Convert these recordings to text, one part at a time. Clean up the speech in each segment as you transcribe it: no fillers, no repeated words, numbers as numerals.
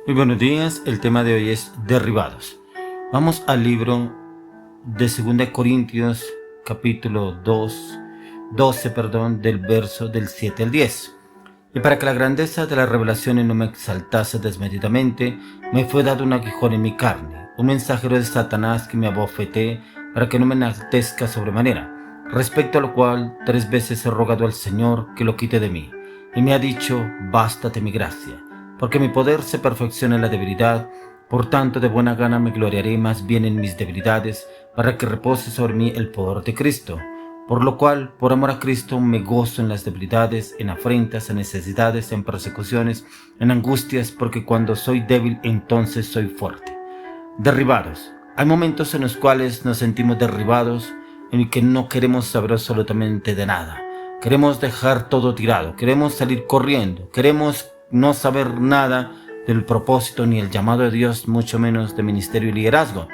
Muy buenos días, el tema de hoy es derribados. Vamos al libro de 2 Corintios, capítulo 12, del verso del 7 al 10. Y para que la grandeza de las revelaciones no me exaltase desmedidamente, me fue dado un aguijón en mi carne, un mensajero de Satanás que me abofeté para que no me enaltezca sobremanera, respecto a lo cual 3 veces he rogado al Señor que lo quite de mí, y me ha dicho: bástate mi gracia, porque mi poder se perfecciona en la debilidad. Por tanto, de buena gana me gloriaré más bien en mis debilidades, para que repose sobre mí el poder de Cristo. Por lo cual, por amor a Cristo, me gozo en las debilidades, en afrentas, en necesidades, en persecuciones, en angustias, porque cuando soy débil, entonces soy fuerte. Derribados. Hay momentos en los cuales nos sentimos derribados, en que no queremos saber absolutamente de nada. Queremos dejar todo tirado, queremos salir corriendo, queremos no saber nada del propósito ni el llamado de Dios, mucho menos de ministerio y liderazgo.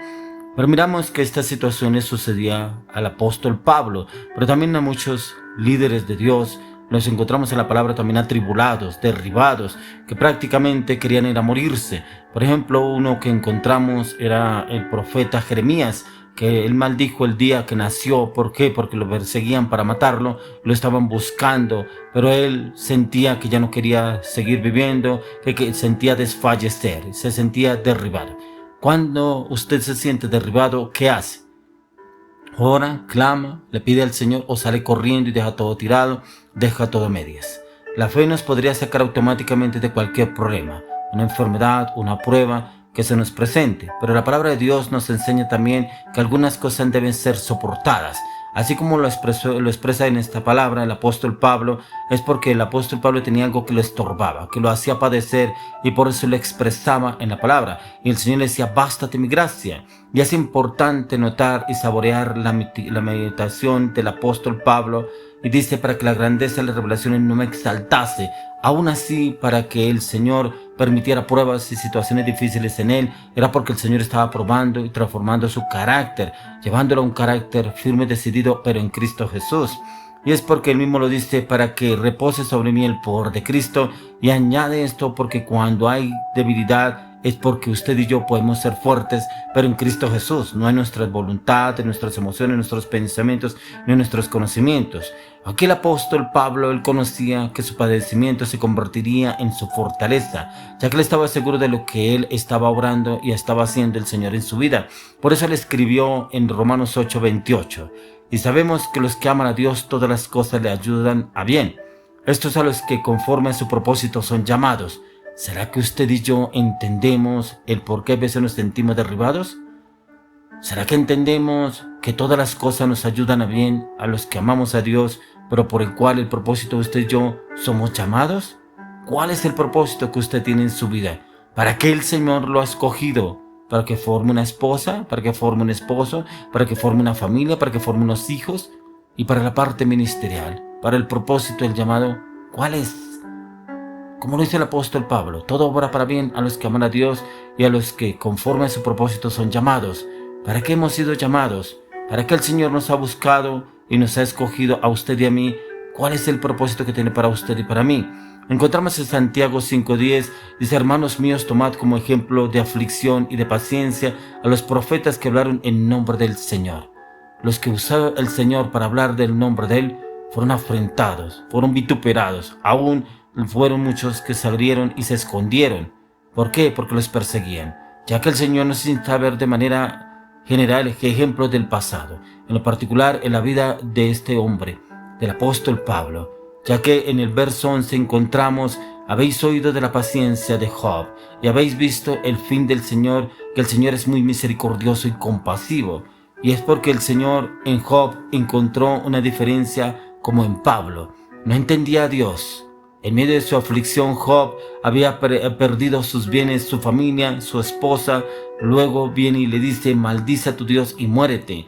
Pero miramos que esta situación le sucedía al apóstol Pablo, pero también a muchos líderes de Dios. Los encontramos en la palabra también atribulados, derribados, que prácticamente querían ir a morirse. Por ejemplo, uno que encontramos era el profeta Jeremías, que él maldijo el día que nació. ¿Por qué? Porque lo perseguían para matarlo, lo estaban buscando, pero él sentía que ya no quería seguir viviendo, que sentía desfallecer, se sentía derribado. Cuando usted se siente derribado, ¿qué hace? Ora, clama, le pide al Señor, o sale corriendo y deja todo tirado, deja todo a medias. La fe nos podría sacar automáticamente de cualquier problema, una enfermedad, una prueba que se nos presente, pero la palabra de Dios nos enseña también que algunas cosas deben ser soportadas. Así como lo expresa en esta palabra el apóstol Pablo, es porque el apóstol Pablo tenía algo que lo estorbaba, que lo hacía padecer, y por eso lo expresaba en la palabra. Y el Señor le decía: bástate mi gracia. Y es importante notar y saborear la meditación del apóstol Pablo. Y dice: para que la grandeza de las revelaciones no me exaltase. Aún así, para que el Señor permitiera pruebas y situaciones difíciles en él, era porque el Señor estaba probando y transformando su carácter, llevándolo a un carácter firme y decidido, pero en Cristo Jesús. Y es porque él mismo lo dice: para que repose sobre mí el poder de Cristo. Y añade esto: porque cuando hay debilidad, es porque usted y yo podemos ser fuertes, pero en Cristo Jesús, no en nuestra voluntad, en nuestras emociones, en nuestros pensamientos, ni en nuestros conocimientos. Aquí el apóstol Pablo, él conocía que su padecimiento se convertiría en su fortaleza, ya que él estaba seguro de lo que él estaba obrando y estaba haciendo el Señor en su vida. Por eso él escribió en Romanos 8:28, y sabemos que los que aman a Dios, todas las cosas le ayudan a bien. Estos a los que conforme a su propósito son llamados. ¿Será que usted y yo entendemos el por qué a veces nos sentimos derribados? ¿Será que entendemos que todas las cosas nos ayudan a bien a los que amamos a Dios, pero por el cual el propósito de usted y yo somos llamados? ¿Cuál es el propósito que usted tiene en su vida? ¿Para qué el Señor lo ha escogido? ¿Para que forme una esposa? ¿Para que forme un esposo? ¿Para que forme una familia? ¿Para que forme unos hijos? Y para la parte ministerial, para el propósito del llamado, ¿cuál es? Como lo dice el apóstol Pablo: todo obra para bien a los que aman a Dios y a los que conforme a su propósito son llamados. ¿Para qué hemos sido llamados? ¿Para qué el Señor nos ha buscado y nos ha escogido a usted y a mí? ¿Cuál es el propósito que tiene para usted y para mí? Encontramos en Santiago 5:10, dice: hermanos míos, tomad como ejemplo de aflicción y de paciencia a los profetas que hablaron en nombre del Señor. Los que usó el Señor para hablar del nombre de Él fueron afrentados, fueron vituperados, aún fueron muchos que salieron y se escondieron. ¿Por qué? Porque los perseguían, ya que el Señor nos invita a ver de manera general ejemplos del pasado, en lo particular en la vida de este hombre, del apóstol Pablo, ya que en el verso 11 encontramos: habéis oído de la paciencia de Job y habéis visto el fin del Señor, que el Señor es muy misericordioso y compasivo. Y es porque el Señor en Job encontró una diferencia como en Pablo. No entendía a Dios. En medio de su aflicción, Job había perdido sus bienes, su familia, su esposa. Luego viene y le dice: maldice a tu Dios y muérete.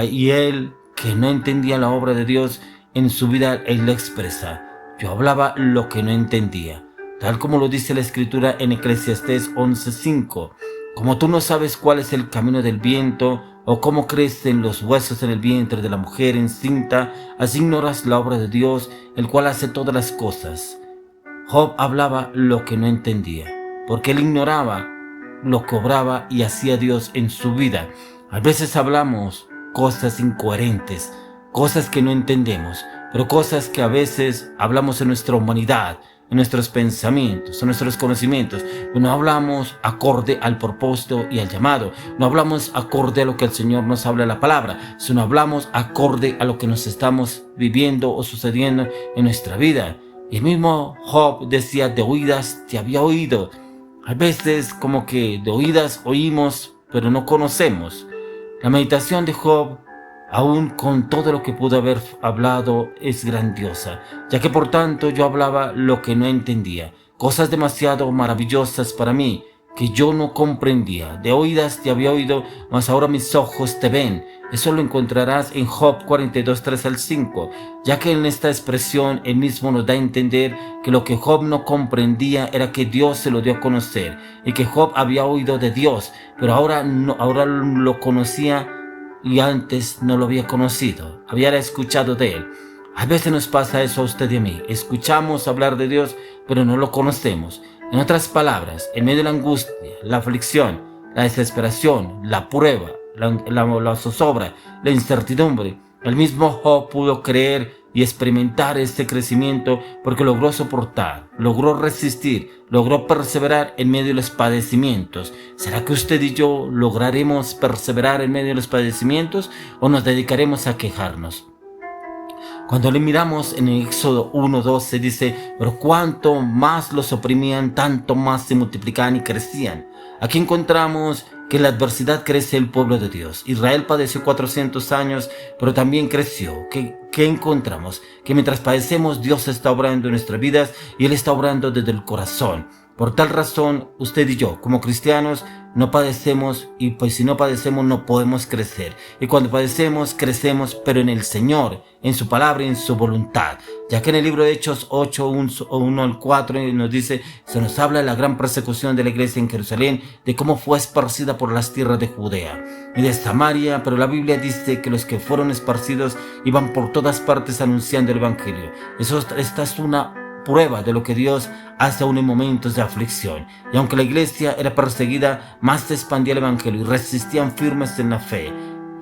Y él, que no entendía la obra de Dios en su vida, él le expresa: yo hablaba lo que no entendía. Tal como lo dice la Escritura en Eclesiastés 11:5. Como tú no sabes cuál es el camino del viento, o cómo crecen los huesos en el vientre de la mujer encinta, así ignoras la obra de Dios, el cual hace todas las cosas. Job hablaba lo que no entendía. porque él ignoraba lo que obraba y hacía Dios en su vida. A veces hablamos cosas incoherentes, cosas que no entendemos, pero cosas que a veces hablamos en nuestra humanidad, en nuestros pensamientos, en nuestros conocimientos. No hablamos acorde al propósito y al llamado. No hablamos acorde a lo que el Señor nos habla en la palabra, sino hablamos acorde a lo que nos estamos viviendo o sucediendo en nuestra vida. Y el mismo Job decía, de oídas te había oído. A veces como que de oídas oímos, pero no conocemos. La meditación de Job, aún con todo lo que pudo haber hablado, es grandiosa, ya que por tanto yo hablaba lo que no entendía, cosas demasiado maravillosas para mí, que yo no comprendía. De oídas te había oído, mas ahora mis ojos te ven. Eso lo encontrarás en Job 42, 3 al 5, ya que en esta expresión él mismo nos da a entender que lo que Job no comprendía era que Dios se lo dio a conocer, y que Job había oído de Dios, pero ahora lo conocía y antes no lo había conocido, había escuchado de él. A veces nos pasa eso a usted y a mí, escuchamos hablar de Dios, pero no lo conocemos. En otras palabras, en medio de la angustia, la aflicción, la desesperación, la prueba, la zozobra, la incertidumbre, el mismo Job pudo creer y experimentar este crecimiento porque logró soportar, logró resistir, logró perseverar en medio de los padecimientos. ¿Será que usted y yo lograremos perseverar en medio de los padecimientos o nos dedicaremos a quejarnos? Cuando le miramos en el Éxodo 1:12 dice, pero cuanto más los oprimían, tanto más se multiplicaban y crecían. Aquí encontramos que en la adversidad crece el pueblo de Dios. Israel padeció 400 años, pero también creció. ¿Qué encontramos? Que mientras padecemos, Dios está obrando en nuestras vidas y Él está obrando desde el corazón. Por tal razón, usted y yo, como cristianos, no padecemos, y pues si no padecemos no podemos crecer. Y cuando padecemos, crecemos, pero en el Señor, en su palabra y en su voluntad. Ya que en el libro de Hechos 8, 1 al 4 nos dice, se nos habla de la gran persecución de la iglesia en Jerusalén, de cómo fue esparcida por las tierras de Judea y de Samaria, pero la Biblia dice que los que fueron esparcidos iban por todas partes anunciando el Evangelio. Esta es una prueba de lo que Dios hace aún en momentos de aflicción. Y aunque la iglesia era perseguida, más se expandía el evangelio y resistían firmes en la fe.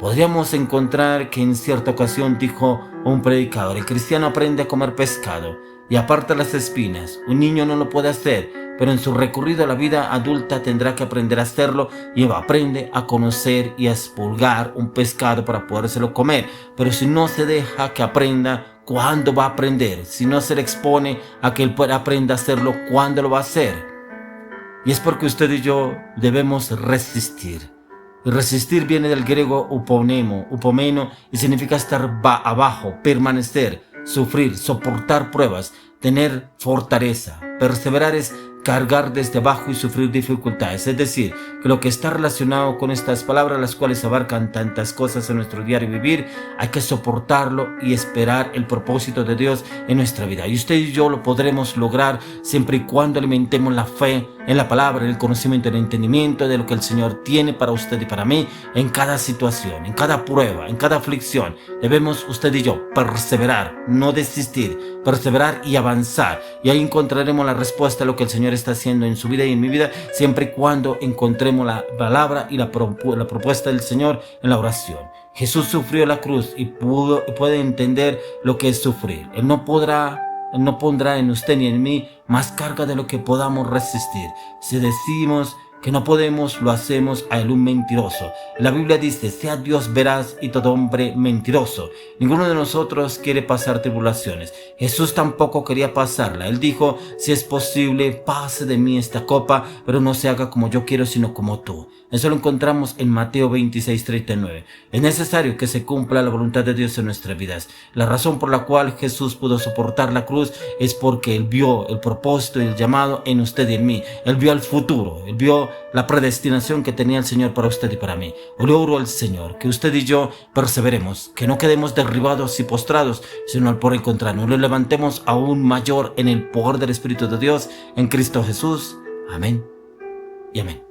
Podríamos encontrar que en cierta ocasión dijo un predicador, el cristiano aprende a comer pescado y aparta las espinas. Un niño no lo puede hacer, pero en su recorrido a la vida adulta tendrá que aprender a hacerlo y aprende a conocer y a expurgar un pescado para podérselo comer. Pero si no se deja que aprenda, ¿cuándo va a aprender? Si no se le expone a que él aprenda a hacerlo, ¿cuándo lo va a hacer? Y es porque usted y yo debemos resistir. Y resistir viene del griego upomeno, y significa estar abajo, permanecer, sufrir, soportar pruebas, tener fortaleza. Perseverar es cargar desde abajo y sufrir dificultades. Es decir, que lo que está relacionado con estas palabras, las cuales abarcan tantas cosas en nuestro diario vivir, hay que soportarlo y esperar el propósito de Dios en nuestra vida. Y usted y yo lo podremos lograr siempre y cuando alimentemos la fe en la palabra, en el conocimiento, en el entendimiento de lo que el Señor tiene para usted y para mí en cada situación, en cada prueba, en cada aflicción. Debemos usted y yo perseverar, no desistir, perseverar y avanzar. Y ahí encontraremos la respuesta a lo que el Señor está haciendo en su vida y en mi vida, siempre y cuando encontremos la palabra y la propuesta del Señor en la oración. Jesús sufrió la cruz y puede entender lo que es sufrir. Él no pondrá en usted ni en mí más carga de lo que podamos resistir. Si decimos que no podemos, lo hacemos a él un mentiroso. La Biblia dice, sea Dios veraz y todo hombre mentiroso. Ninguno de nosotros quiere pasar tribulaciones. Jesús tampoco quería pasarla. Él dijo, si es posible, pase de mí esta copa, pero no se haga como yo quiero, sino como tú. Eso lo encontramos en Mateo 26:39. Es necesario que se cumpla la voluntad de Dios en nuestras vidas. La razón por la cual Jesús pudo soportar la cruz es porque Él vio el propósito y el llamado en usted y en mí. Él vio el futuro, Él vio la predestinación que tenía el Señor para usted y para mí. Oro al Señor que usted y yo perseveremos, que no quedemos derribados y postrados, sino por el contrario, nos levantemos aún mayor en el poder del Espíritu de Dios en Cristo Jesús. Amén y amén.